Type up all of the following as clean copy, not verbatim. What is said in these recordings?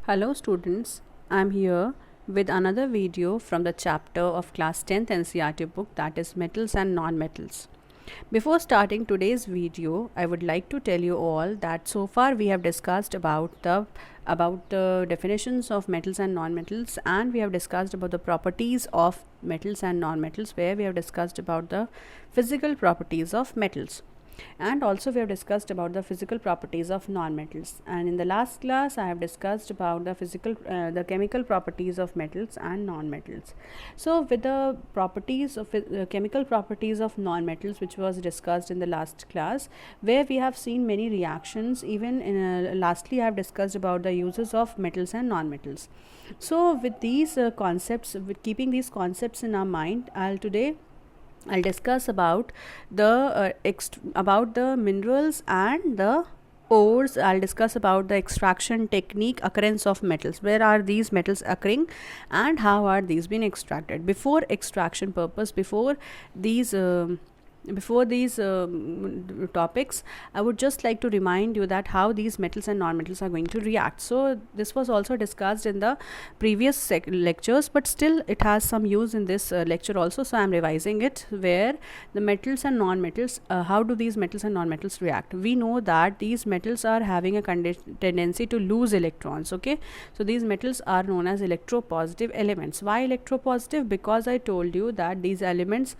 Hello students, I am here with another video from the chapter of class 10th NCERT book, that is metals and non-metals. Before starting today's video, I would like to tell you all that so far we have discussed about the definitions of metals and non-metals, and we have discussed about the properties of metals and non-metals, where we have discussed about the physical properties of metals, and also we have discussed about the physical properties of non-metals. And in the last class I have discussed about the chemical properties of metals and non-metals. So with the properties of chemical properties of non-metals, which was discussed in the last class, where we have seen many reactions, even lastly I have discussed about the uses of metals and non-metals. So with these concepts, with keeping these concepts in our mind, I'll discuss about the minerals and the ores. I'll discuss about the extraction technique, occurrence of metals. Where are these metals occurring and how are these being extracted? Before extraction purpose, before these topics, I would just like to remind you that how these metals and non-metals are going to react. So this was also discussed in the previous lectures, but still it has some use in this lecture also, so I am revising it. Where the metals and non-metals, how do these metals and non-metals react? We know that these metals are having a tendency to lose electrons. Okay, so these metals are known as electropositive elements. Why electropositive? Because I told you that these metals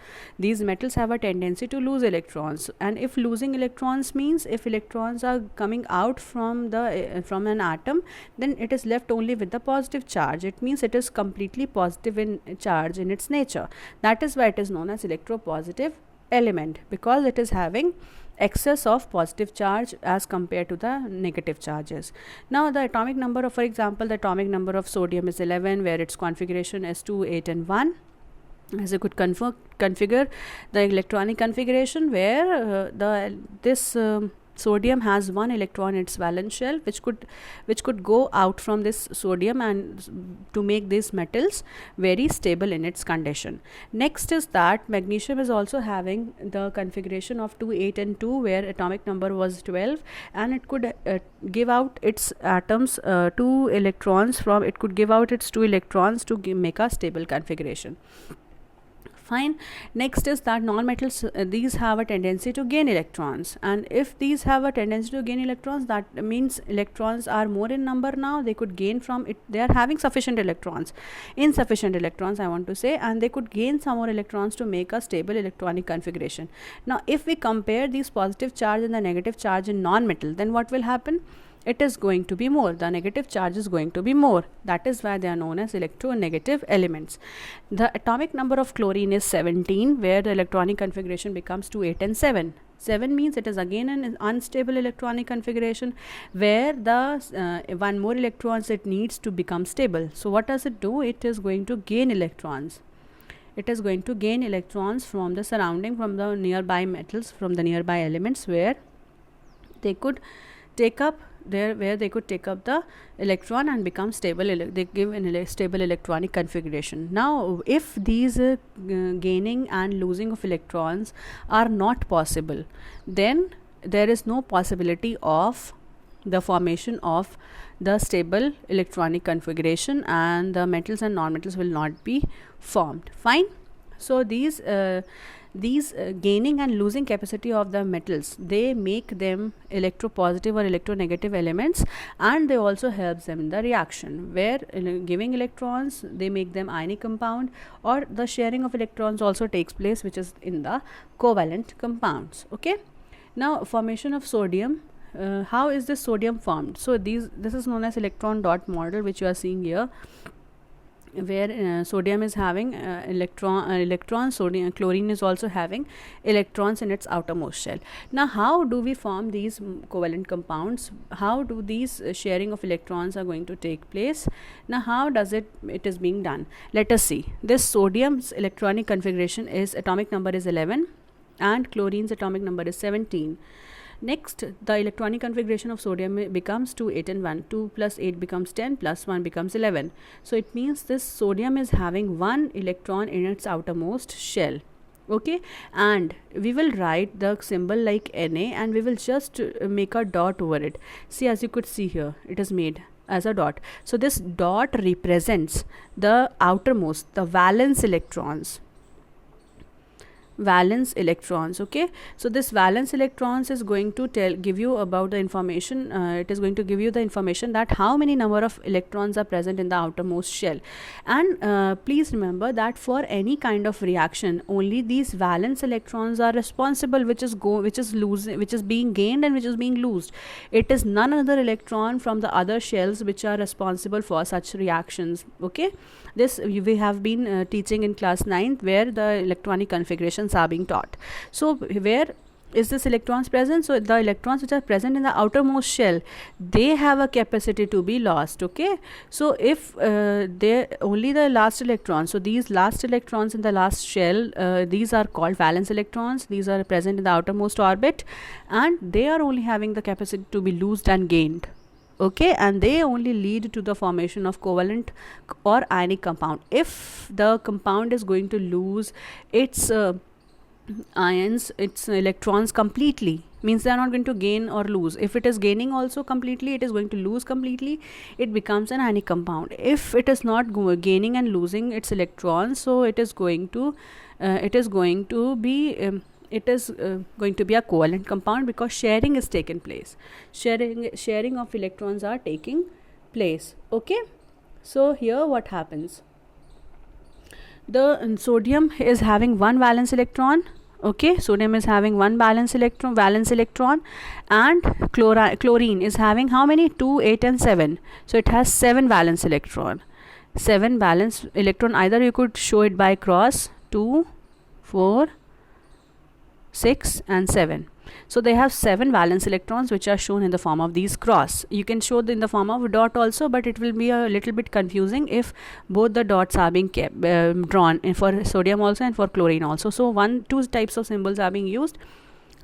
have a tendency to lose electrons, and if losing electrons means if electrons are coming out from an atom, then it is left only with the positive charge. It means it is completely positive in charge in its nature. That is why it is known as electropositive element, because it is having excess of positive charge as compared to the negative charges. Now the atomic number of, for example, the atomic number of sodium is 11, where its configuration is 2, 8 and 1. As you could configure the electronic configuration, where this sodium has one electron in its valence shell, which could go out from this sodium and to make these metals very stable in its condition. Next is that magnesium is also having the configuration of 2, 8 and 2, where atomic number was 12, and it could give out its atoms two electrons to make a stable configuration. Fine. Next is that non-metals, these have a tendency to gain electrons, and if these have a tendency to gain electrons, that means electrons are more in number. Now they could gain from it, they are having insufficient electrons I want to say, and they could gain some more electrons to make a stable electronic configuration. Now if we compare these positive charge and the negative charge in non-metal, then what will happen? It is going to be more. The negative charge is going to be more. That is why they are known as electronegative elements. The atomic number of chlorine is 17, where the electronic configuration becomes 2, 8 and 7. 7 means it is again an unstable electronic configuration, where the one more electrons it needs to become stable. So what does it do? It is going to gain electrons. It is going to gain electrons from the surrounding, from the nearby metals, from the nearby elements, where they could take up the electron and become stable. They give a stable electronic configuration. Now if these gaining and losing of electrons are not possible, then there is no possibility of the formation of the stable electronic configuration, and the metals and non-metals will not be formed. Fine. So these gaining and losing capacity of the metals, they make them electropositive or electronegative elements, and they also helps them in the reaction, where giving electrons, they make them ionic compound, or the sharing of electrons also takes place, which is in the covalent compounds. Okay. Now formation of sodium. How is this sodium formed? So this is known as electron dot model, which you are seeing here, where sodium is having electrons, chlorine is also having electrons in its outermost shell. Now how do we form these covalent compounds? How do these sharing of electrons are going to take place? Now how does it is being done? Let us see. This sodium's electronic configuration is, atomic number is 11, and chlorine's atomic number is 17. Next, the electronic configuration of sodium becomes 2, 8 and 1. 2 plus 8 becomes 10, plus 1 becomes 11. So it means this sodium is having one electron in its outermost shell. Okay, and we will write the symbol like Na, and we will just make a dot over it. See, as you could see here, it is made. as a dot. So this dot represents the outermost, the valence electrons. Valence electrons. Okay, so this valence electrons is going to give you about the information. It is going to give you the information that how many number of electrons are present in the outermost shell. And please remember that for any kind of reaction, only these valence electrons are responsible, which is being gained and which is being lost. It is none other electron from the other shells which are responsible for such reactions. Okay, this we have been teaching in class 9th, where the electronic configurations are being taught. So where is this electrons present? So the electrons which are present in the outermost shell, they have a capacity to be lost. Okay, so if they only the last electrons, so these last electrons in the last shell, these are called valence electrons. These are present in the outermost orbit, and they are only having the capacity to be loosed and gained. Okay, and they only lead to the formation of covalent or ionic compound. If the compound is going to lose its ions, its electrons completely, means they are not going to gain or lose. If it is gaining also completely, it is going to lose completely, it becomes an ionic compound. If it is not gaining and losing its electrons, so it is going to be a covalent compound, because sharing is taken place. Sharing of electrons are taking place. Okay, so here what happens? The sodium is having one valence electron. Okay, sodium is having one valence electron, and chlorine is having how many? 2, 8 and 7. So it has 7 valence electron. 7 valence electron, either you could show it by cross, 2, 4, 6 and 7. So they have 7 valence electrons which are shown in the form of these cross. You can show in the form of a dot also, but it will be a little bit confusing if both the dots are being drawn for sodium also and for chlorine also. So two types of symbols are being used.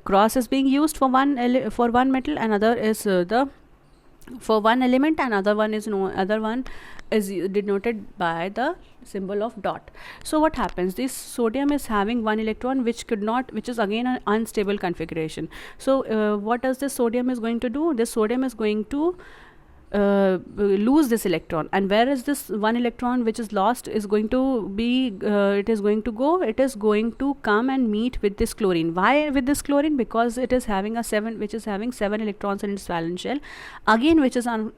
Cross is being used for one metal, another is for one element, and other one is denoted by the symbol of dot. So what happens? This sodium is having one electron which is again an unstable configuration. So what does this sodium is going to do? This sodium is going to lose this electron, and where is this one electron which is lost is going to be it is going to come and meet with this chlorine. Why with this chlorine? Because it is having which is having 7 electrons in its valence shell, again which is an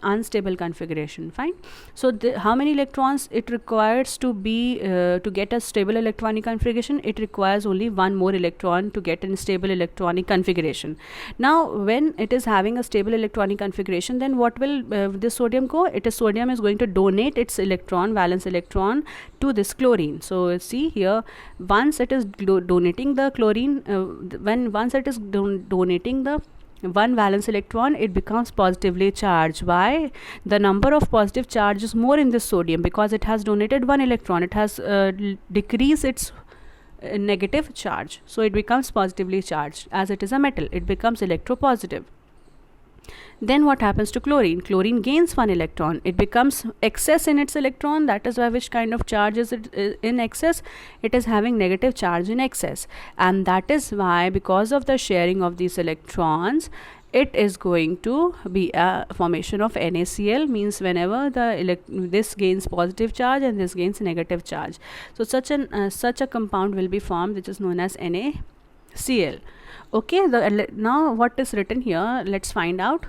unstable configuration. Fine. So how many electrons it requires to be to get a stable electronic configuration? It requires only one more electron to get a stable electronic configuration. Now when it is having a stable electronic configuration, then what will this sodium go? Sodium is going to donate its valence electron to this chlorine. So see here, once it is donating the chlorine, once it is donating the one valence electron, it becomes positively charged. Why? The number of positive charge is more in this sodium, because it has donated one electron. It has decreased its negative charge, so it becomes positively charged. As it is a metal, it becomes electropositive. Then what happens to chlorine? Chlorine gains one electron. It becomes excess in its electron. That is why which kind of charge is it in excess? It is having negative charge in excess. And that is why, because of the sharing of these electrons, it is going to be a formation of NaCl, means whenever this gains positive charge and this gains negative charge. So such a compound will be formed, which is known as NaCl. Okay, now what is written here, let's find out.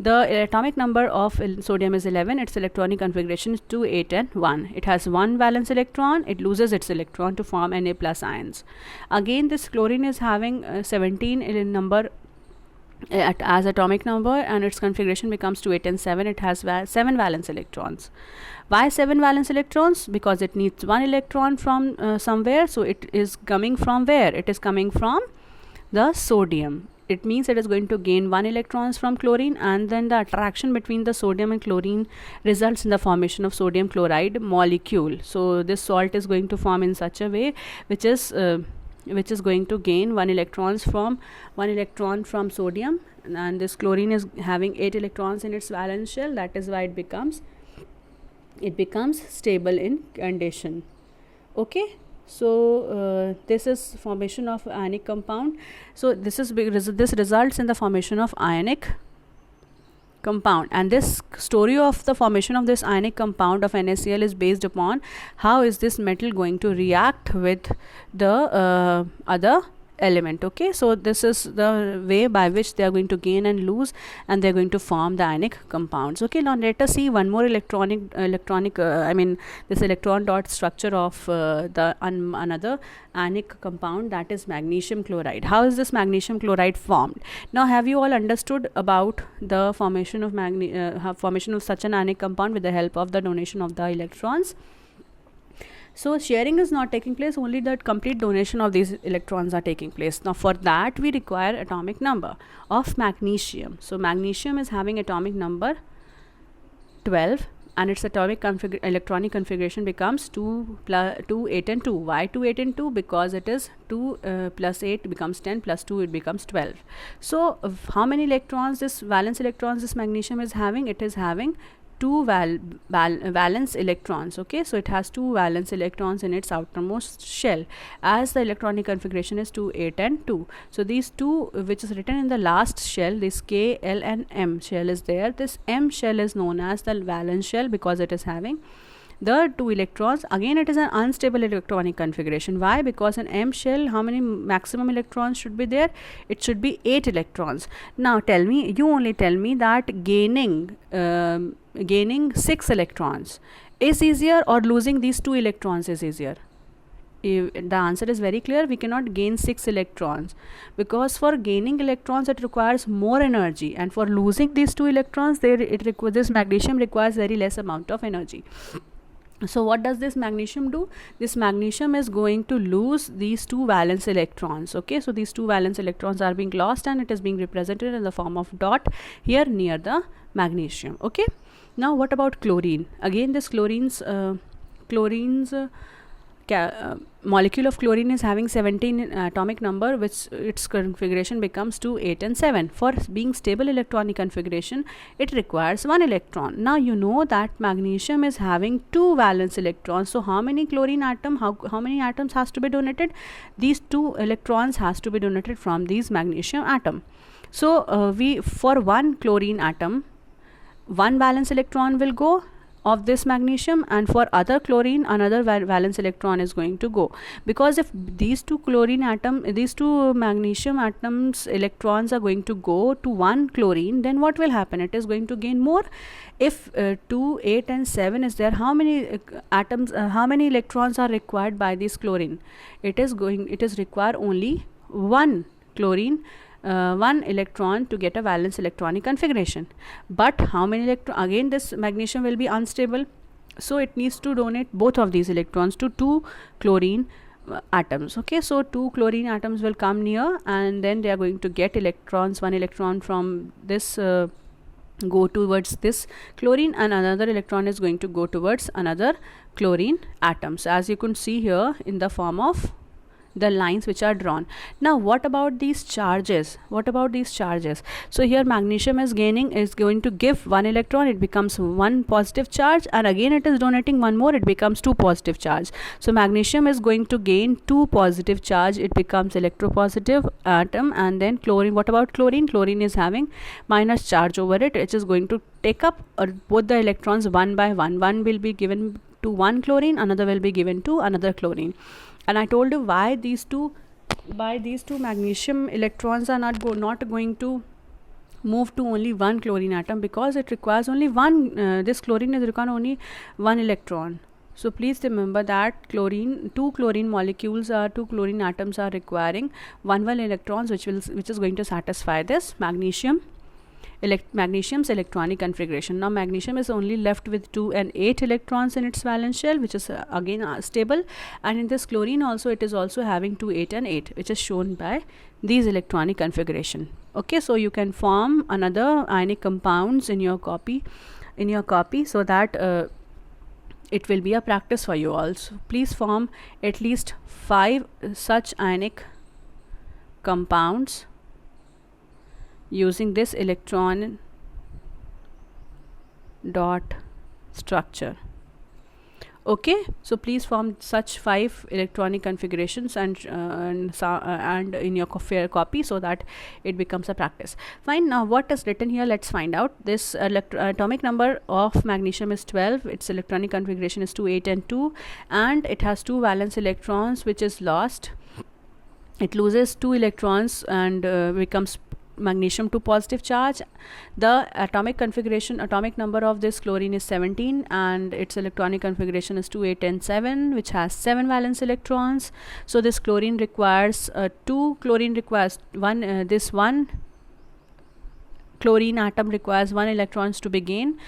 The atomic number of sodium is 11. Its electronic configuration is 2, 8 and 1. It has one valence electron. It loses its electron to form Na plus ions. Again, this chlorine is having 17 in number as atomic number, and its configuration becomes 2, 8 and 7. It has 7 valence electrons. Why 7 valence electrons? Because it needs one electron from somewhere. So it is coming from where? It is coming from the sodium. It means it is going to gain 1 electrons from chlorine, and then the attraction between the sodium and chlorine results in the formation of sodium chloride molecule. So this salt is going to form in such a way which is going to gain 1 electron from sodium, and this chlorine is having 8 electrons in its valence shell. That is why it becomes stable in condition. Okay. So this is formation of ionic compound. So this results in the formation of ionic compound, and this story of the formation of this ionic compound of NaCl is based upon how is this metal going to react with the other element. Okay, so this is the way by which they are going to gain and lose, and they are going to form the ionic compounds. Okay, now let us see one more this electron dot structure of the another ionic compound, that is magnesium chloride. How is this magnesium chloride formed? Now, have you all understood about the formation of formation of such an ionic compound with the help of the donation of the electrons? So sharing is not taking place, only the complete donation of these electrons are taking place. Now for that we require atomic number of magnesium. So magnesium is having atomic number 12, and its atomic electronic configuration becomes 2, 8 and 2. Why 2, 8 and 2? Because it is 2 plus 8 becomes 10 plus 2 it becomes 12. So how many electrons, this valence electrons, this magnesium is having? It is having 2 valence electrons. Okay, so it has 2 valence electrons in its outermost shell, as the electronic configuration is 2, 8 and 2. So these 2 which is written in the last shell, this K, L and M shell is there. This M shell is known as the valence shell because it is having the 2 electrons. Again, it is an unstable electronic configuration. Why? Because in M shell, how many maximum electrons should be there? It should be 8 electrons. Now tell me, you only tell me that gaining 6 electrons is easier, or losing these 2 electrons is easier? The answer is very clear. We cannot gain 6 electrons, because for gaining electrons it requires more energy, and for losing these 2 electrons this magnesium requires very less amount of energy. So what does this magnesium do? This magnesium is going to lose these 2 valence electrons. Okay, so these 2 valence electrons are being lost, and it is being represented in the form of dot here near the magnesium. Okay, now what about chlorine? Again, this chlorine's molecule of chlorine is having 17 atomic number, which its configuration becomes 2, 8 and 7. For being stable electronic configuration, it requires 1 electron. Now you know that magnesium is having 2 valence electrons. So how many chlorine atom, how many atoms has to be donated? These 2 electrons has to be donated from these magnesium atom. So for one chlorine atom, 1 valence electron will go of this magnesium, and for other chlorine another valence electron is going to go. Because if these 2 magnesium atoms electrons are going to go to one chlorine, then what will happen? It is going to gain more. If 2, 8 and 7 is there, how many how many electrons are required by this chlorine? It is require only 1 chlorine, 1 electron to get a valence electronic configuration. But how many electron? Again, this magnesium will be unstable, so it needs to donate both of these electrons to 2 chlorine atoms. Okay, so 2 chlorine atoms will come near, and then they are going to get electrons. 1 electron from this go towards this chlorine, and another electron is going to go towards another chlorine atoms, as you can see here in the form of the lines which are drawn. Now what about these charges? So here magnesium is going to give 1 electron, it becomes 1 positive charge, and again it is donating 1 more, it becomes 2 positive charge. So magnesium is going to gain 2 positive charge, it becomes electropositive atom. And then chlorine, what about chlorine? Chlorine is having minus charge over it, which is going to take up both the electrons one by one. One will be given to one chlorine, another will be given to another chlorine. And I told you why these two magnesium electrons are not going to move to only one chlorine atom, because it requires only one. This chlorine is requiring only 1 electron. So please remember that two chlorine atoms are requiring 1 electrons, which is going to satisfy this magnesium's electronic configuration. Now magnesium is only left with 2 and 8 electrons in its valence shell, which is again stable, and in this chlorine also it is also having 2, 8 and 8, which is shown by these electronic configuration. Okay, so you can form another ionic compounds in your copy so that it will be a practice for you also. Please form at least 5 such ionic compounds using this electron dot structure. Okay, so please form such 5 electronic configurations and in your fair copy, so that it becomes a practice. Fine. Now what is written here, let's find out. This atomic number of magnesium is 12, its electronic configuration is 2, 8 and 2, and it has 2 valence electrons which is lost. It loses 2 electrons and becomes magnesium 2 positive charge. The atomic number of this chlorine is 17, and its electronic configuration is 2, 8 and 7, which has 7 valence electrons. So this chlorine requires 2 chlorine requires one this one chlorine atom requires 1 electron to be gained,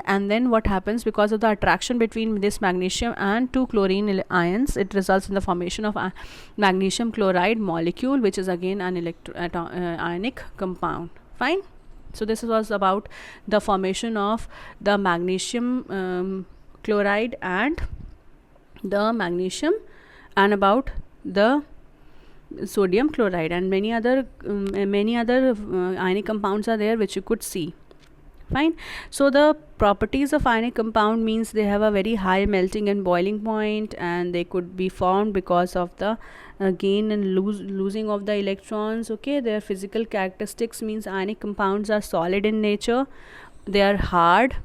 and then what happens, because of the attraction between this magnesium and 2 chlorine ions, it results in the formation of a magnesium chloride molecule, which is again an ionic compound. Fine. So this was about the formation of the magnesium chloride and the magnesium, and about the sodium chloride, and many other ionic compounds are there which you could see. Fine. So the properties of ionic compound means they have a very high melting and boiling point, and they could be formed because of the gain and losing of the electrons. Okay, their physical characteristics means ionic compounds are solid in nature, they are hard.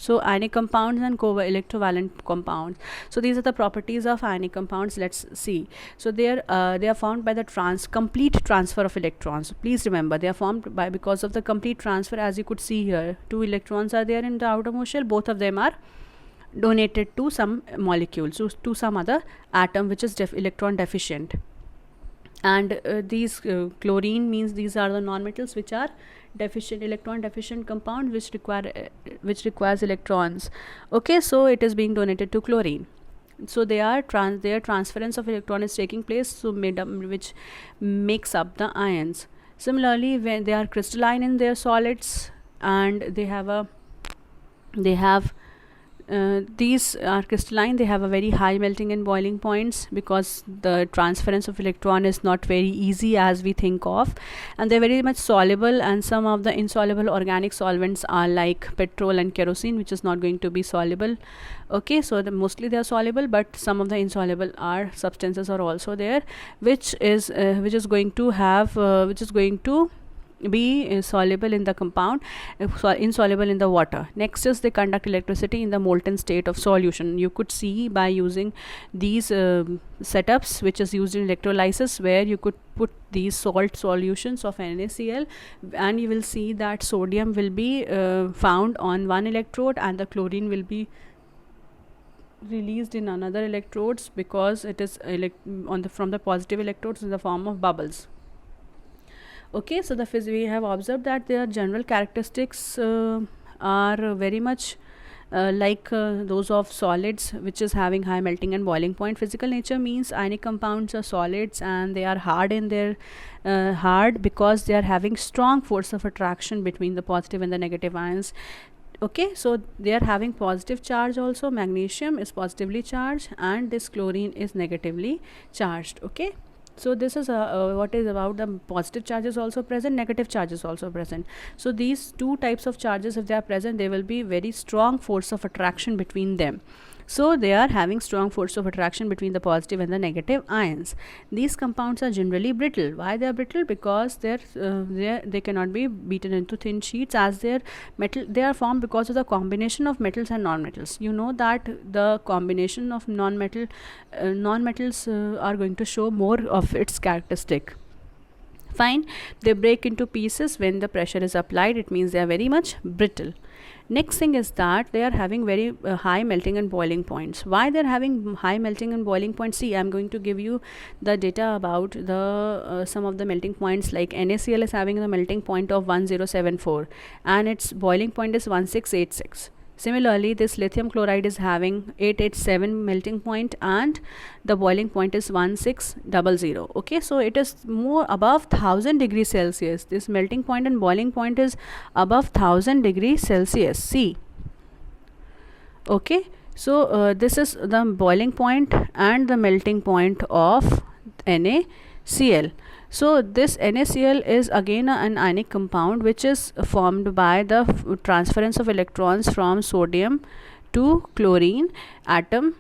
So ionic compounds and electrovalent compounds. So these are the properties of ionic compounds. Let's see. So they are formed by the complete transfer of electrons. Please remember, they are formed because of the complete transfer. As you could see here, 2 electrons are there in the outermost shell. Both of them are donated to some molecule, so to some other atom which is electron deficient. And these chlorine means these are the nonmetals which are electron deficient compound which requires electrons. Okay, so it is being donated to chlorine. So their transference of electron is taking place, so which makes up the ions. Similarly, when they are crystalline in their solids, and these are crystalline, they have a very high melting and boiling points, because the transference of electron is not very easy as we think of, and they're very much soluble. And some of the insoluble organic solvents are like petrol and kerosene, which is not going to be soluble. Okay, so mostly they are soluble, but some of the insoluble substances are also there, which is going to be soluble in the compound, insoluble in the water. Next is they conduct electricity in the molten state of solution. You could see by using these setups, which is used in electrolysis, where you could put these salt solutions of NaCl, and you will see that sodium will be found on one electrode, and the chlorine will be released in another electrodes, because it is from the positive electrodes in the form of bubbles. Okay, so we have observed that their general characteristics are very much like those of solids, which is having high melting and boiling point. Physical nature means ionic compounds are solids, and they are hard in their because they are having strong force of attraction between the positive and the negative ions. Okay, so they are having positive charge also. Magnesium is positively charged, and this chlorine is negatively charged. Okay, so this is what is about the positive charges also present, negative charges also present. So these two types of charges, if they are present, there will be very strong force of attraction between them. So they are having strong force of attraction between the positive and the negative ions. These compounds are generally brittle. Why they are brittle? Because they cannot be beaten into thin sheets, as they are formed because of the combination of metals and non-metals. You know that the combination of non-metals are going to show more of its characteristic. Fine. They break into pieces when the pressure is applied. It means they are very much brittle. Next thing is that they are having very high melting and boiling points. Why they are having high melting and boiling points? See, I am going to give you the data about the some of the melting points. Like NaCl is having the melting point of 1074, and its boiling point is 1686. Similarly, this lithium chloride is having 887 melting point, and the boiling point is 1600. Okay, so it is more above 1000 degrees Celsius. This melting point and boiling point is above 1000 degrees Celsius. See. Okay, so this is the boiling point and the melting point of NaCl. So this NaCl is again an ionic compound, which is formed by the transference of electrons from sodium to chlorine atom.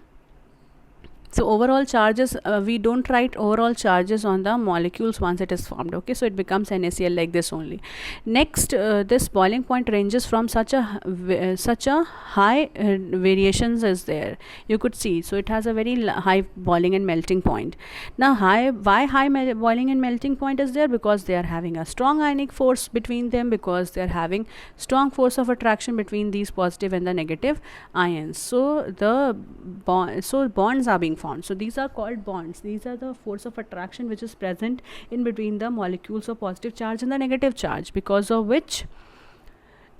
So overall charges, we don't write overall charges on the molecules once it is formed. Okay, so it becomes NaCl like this only. Next, this boiling point ranges from such a high variations is there, you could see. So it has a very high boiling and melting point. Now why high boiling and melting point is there? Because they are having a strong ionic force between them, because they are having strong force of attraction between these positive and the negative ions. So the bonds are being formed. So these are called bonds. These are the force of attraction which is present in between the molecules of positive charge and the negative charge, because of which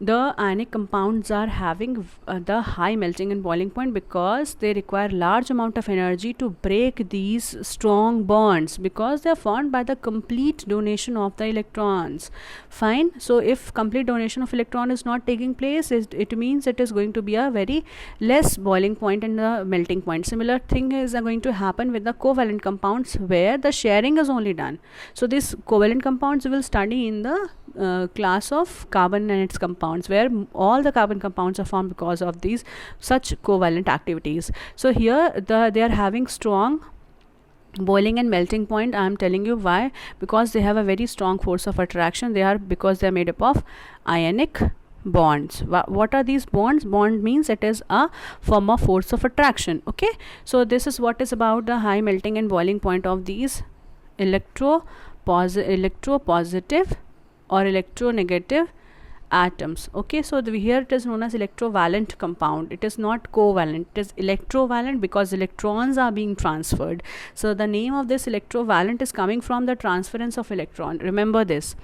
the ionic compounds are having the high melting and boiling point, because they require large amount of energy to break these strong bonds, because they are formed by the complete donation of the electrons. Fine. So if complete donation of electron is not taking place, it means it is going to be a very less boiling point and the melting point. Similar thing is going to happen with the covalent compounds, where the sharing is only done. So these covalent compounds we will study in the class of carbon and its compounds, where all the carbon compounds are formed because of these such covalent activities. So here they are having strong boiling and melting point. I am telling you why, because they have a very strong force of attraction. Because they are made up of ionic bonds. What are these bonds? Bond means it is a form of force of attraction. Okay, so this is what is about the high melting and boiling point of these electropositive or electronegative atoms. Okay, so here it is known as electrovalent compound. It is not covalent, it is electrovalent, because electrons are being transferred. So the name of this electrovalent is coming from the transference of electron. Remember this.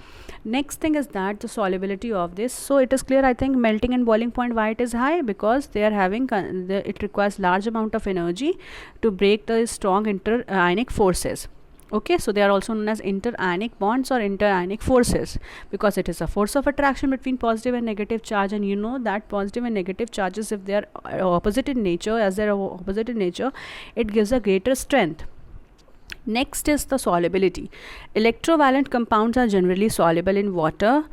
Next thing is that the solubility of this. So it is clear, I think, melting and boiling point, why it is high? Because they are having it requires large amount of energy to break the strong inter-ionic forces. Okay, so they are also known as inter-ionic bonds or inter-ionic forces, because it is a force of attraction between positive and negative charge. And you know that positive and negative charges, if they are opposite in nature, it gives a greater strength. Next is the solubility. Electrovalent compounds are generally soluble in water.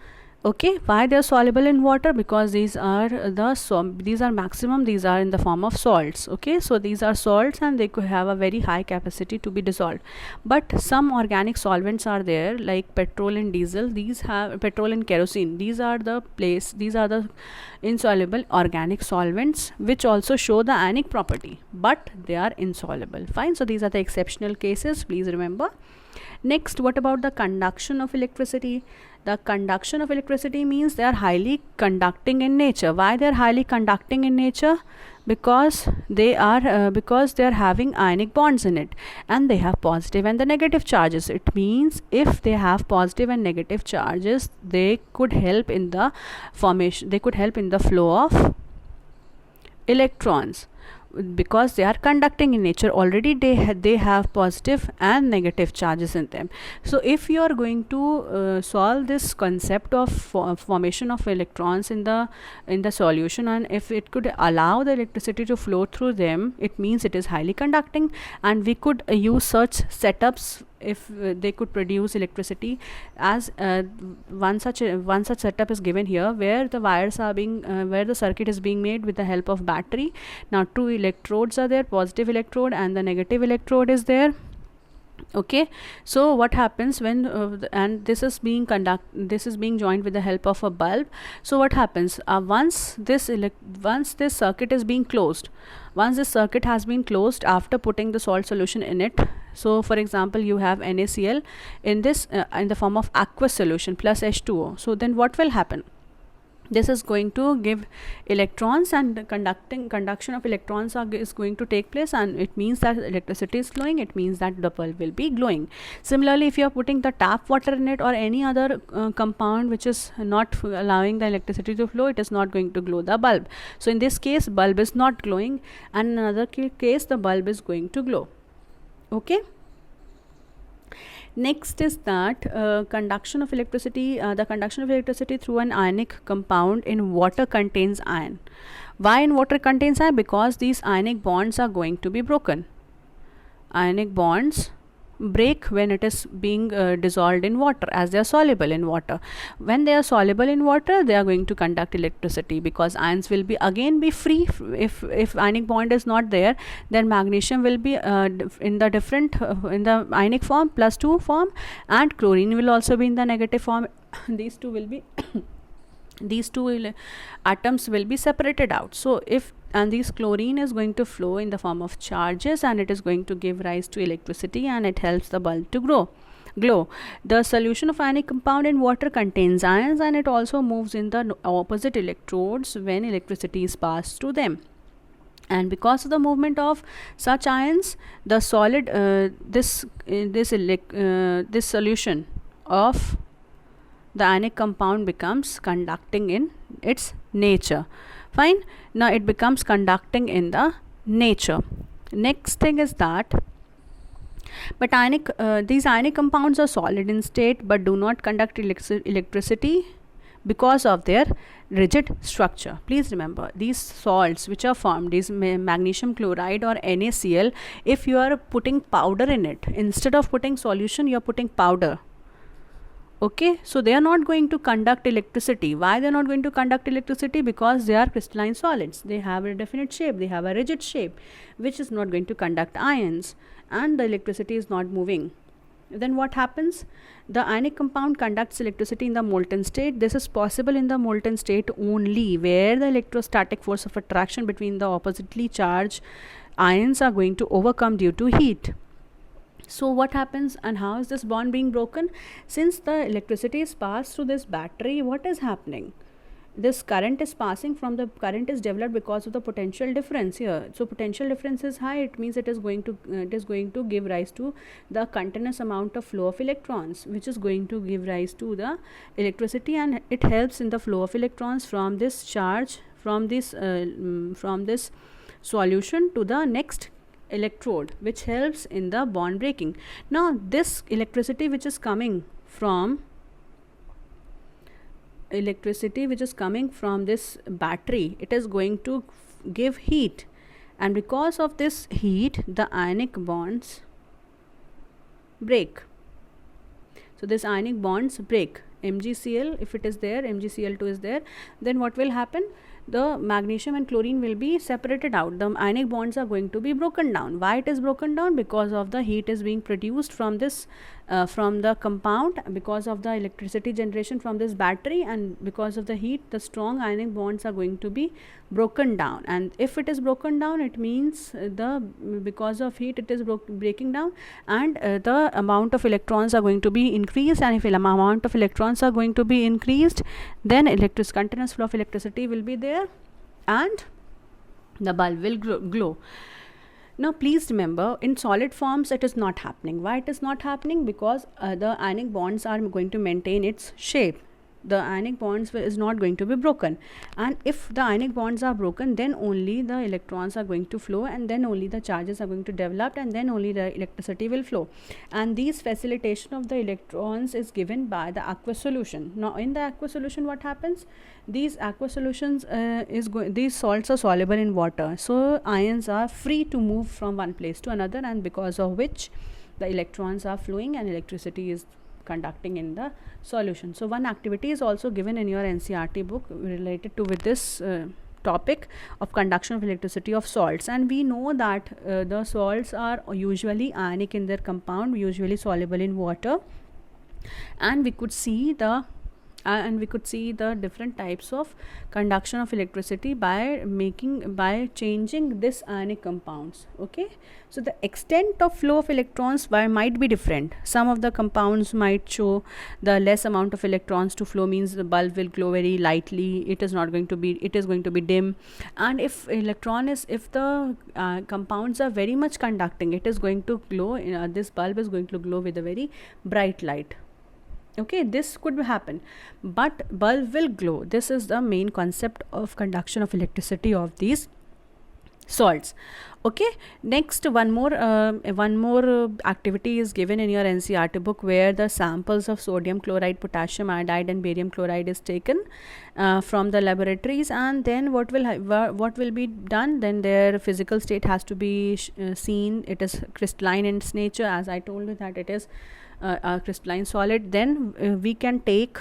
Okay, why they are soluble in water? Because these are in the form of salts. Okay, so these are salts and they could have a very high capacity to be dissolved. But some organic solvents are there, like petrol and diesel. These have petrol and kerosene. These are the insoluble organic solvents which also show the ionic property, but they are insoluble. Fine. So these are the exceptional cases, please remember. Next, what about the conduction of electricity? The conduction of electricity means they are highly conducting in nature. Why they are highly conducting in nature? Because they are having ionic bonds in it, and they have positive and the negative charges. It means if they have positive and negative charges, they could help in the formation. They could help in the flow of electrons, because they are conducting in nature. Already they have positive and negative charges in them. So if you are going to solve this concept of formation of electrons in the solution, and if it could allow the electricity to flow through them, it means it is highly conducting. And we could use such setups if they could produce electricity, as one such setup is given here, where the wires are being where the circuit is being made with the help of battery. Now two electrodes are there, positive electrode and the negative electrode is there. Okay, so what happens when and this is being joined with the help of a bulb. So what happens once this circuit is being closed, once this circuit has been closed after putting the salt solution in it. So for example, you have NaCl in this in the form of aqueous solution plus H2O. So then what will happen? This is going to give electrons, and conduction of electrons is going to take place, and it means that electricity is flowing. It means that the bulb will be glowing. Similarly, if you are putting the tap water in it or any other compound which is not allowing the electricity to flow, it is not going to glow the bulb. So in this case, bulb is not glowing, and in another case the bulb is going to glow. Okay. Next is that conduction of electricity. The conduction of electricity through an ionic compound in water contains iron. Why in water contains iron? Because these ionic bonds are going to be broken. Ionic bonds break when it is being dissolved in water, as they are soluble in water. When they are soluble in water, they are going to conduct electricity, because ions will be again be free. If ionic bond is not there, then magnesium will be in the different in the ionic form, +2 form, and chlorine will also be in the negative form. These two will be these two atoms will be separated out. So if, and this chlorine is going to flow in the form of charges, and it is going to give rise to electricity, and it helps the bulb to glow. The solution of ionic compound in water contains ions, and it also moves in the opposite electrodes when electricity is passed through them. And because of the movement of such ions, the solid this solution of the ionic compound becomes conducting in its nature. Fine. Now it becomes conducting in the nature. Next thing is that, but these ionic compounds are solid in state but do not conduct electricity because of their rigid structure. Please remember, these salts which are formed, these magnesium chloride or NaCl, if you are putting powder in it, instead of putting solution, you are putting powder. Okay, so they are not going to conduct electricity. Why they are not going to conduct electricity? Because they are crystalline solids. They have a definite shape. They have a rigid shape, which is not going to conduct ions, and the electricity is not moving. Then what happens? The ionic compound conducts electricity in the molten state. This is possible in the molten state only, where the electrostatic force of attraction between the oppositely charged ions are going to overcome due to heat. So what happens, and how is this bond being broken? Since the electricity is passed through this battery, what is happening? This current is passing from the current is developed because of the potential difference here. So potential difference is high. It means it is going to give rise to the continuous amount of flow of electrons, which is going to give rise to the electricity, and it helps in the flow of electrons from this charge, from this solution to the next electrode, which helps in the bond breaking. Now this electricity which is coming from this battery, it is going to give heat, and because of this heat, the ionic bonds break. So this ionic bonds break. MgCl, if it is there, MgCl2 is there, then what will happen? The magnesium and chlorine will be separated out. The ionic bonds are going to be broken down. Why it is broken down? Because of the heat is being produced from this from the compound, because of the electricity generation from this battery, and because of the heat, the strong ionic bonds are going to be broken down. And if it is broken down, it means because of heat it is breaking down, and the amount of electrons are going to be increased. And if the amount of electrons are going to be increased, then continuous flow of electricity will be there, and the bulb will glow. Now please remember, in solid forms it is not happening. Why it is not happening? Because the ionic bonds are going to maintain its shape. The ionic bonds is not going to be broken, and if the ionic bonds are broken, then only the electrons are going to flow, and then only the charges are going to develop, and then only the electricity will flow. And these facilitation of the electrons is given by the aqueous solution. Now in the aqueous solution, what happens? These aqueous solutions these salts are soluble in water, so ions are free to move from one place to another, and because of which the electrons are flowing and electricity is conducting in the solution. So one activity is also given in your NCERT book related to with this topic of conduction of electricity of salts. And we know that the salts are usually ionic in their compound, usually soluble in water, and we could see the different types of conduction of electricity by changing this ionic compounds. Okay, so the extent of flow of electrons might be different. Some of the compounds might show the less amount of electrons to flow, means the bulb will glow very lightly. It is going to be dim. And if the compounds are very much conducting, it is going to glow. This bulb is going to glow with a very bright light. Okay, this could happen, but bulb will glow. This is the main concept of conduction of electricity of these salts. Okay, next one more activity is given in your NCERT book, where the samples of sodium chloride, potassium iodide and barium chloride is taken from the laboratories, and then what will be done, then their physical state has to be seen. It is crystalline in its nature, as I told you that it is a crystalline solid. Then we can take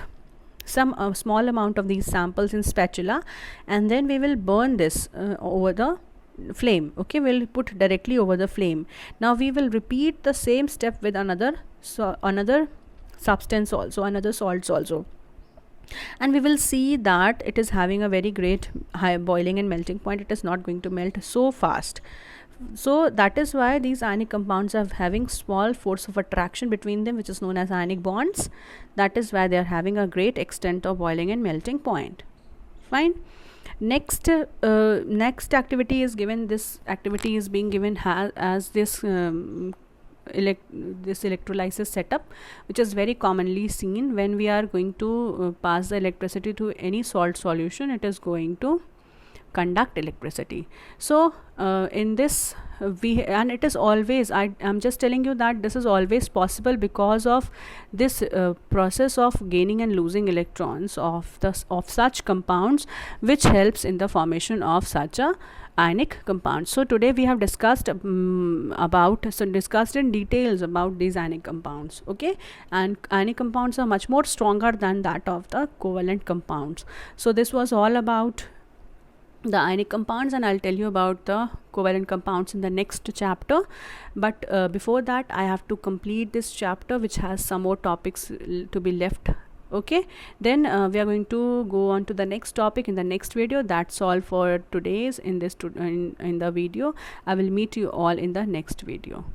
some small amount of these samples in spatula, and then we will burn this over the flame. Okay, we'll put directly over the flame. Now we will repeat the same step with another substance also, another salts also, and we will see that it is having a very great high boiling and melting point. It is not going to melt so fast. So that is why these ionic compounds are having small force of attraction between them, which is known as ionic bonds. That is why they are having a great extent of boiling and melting point. Fine. Next activity is given. This activity is being given as this this electrolysis setup, which is very commonly seen when we are going to pass the electricity to any salt solution. It is going to conduct electricity. So in this and it is always, I am just telling you that this is always possible because of this process of gaining and losing electrons of such compounds, which helps in the formation of such a ionic compound. So today we have discussed discussed in details about these ionic compounds. Okay, and ionic compounds are much more stronger than that of the covalent compounds. So this was all about the ionic compounds, and I'll tell you about the covalent compounds in the next chapter. But before that, I have to complete this chapter, which has some more topics to be left. Okay, then we are going to go on to the next topic in the next video. That's all for today's in the video. I will meet you all in the next video.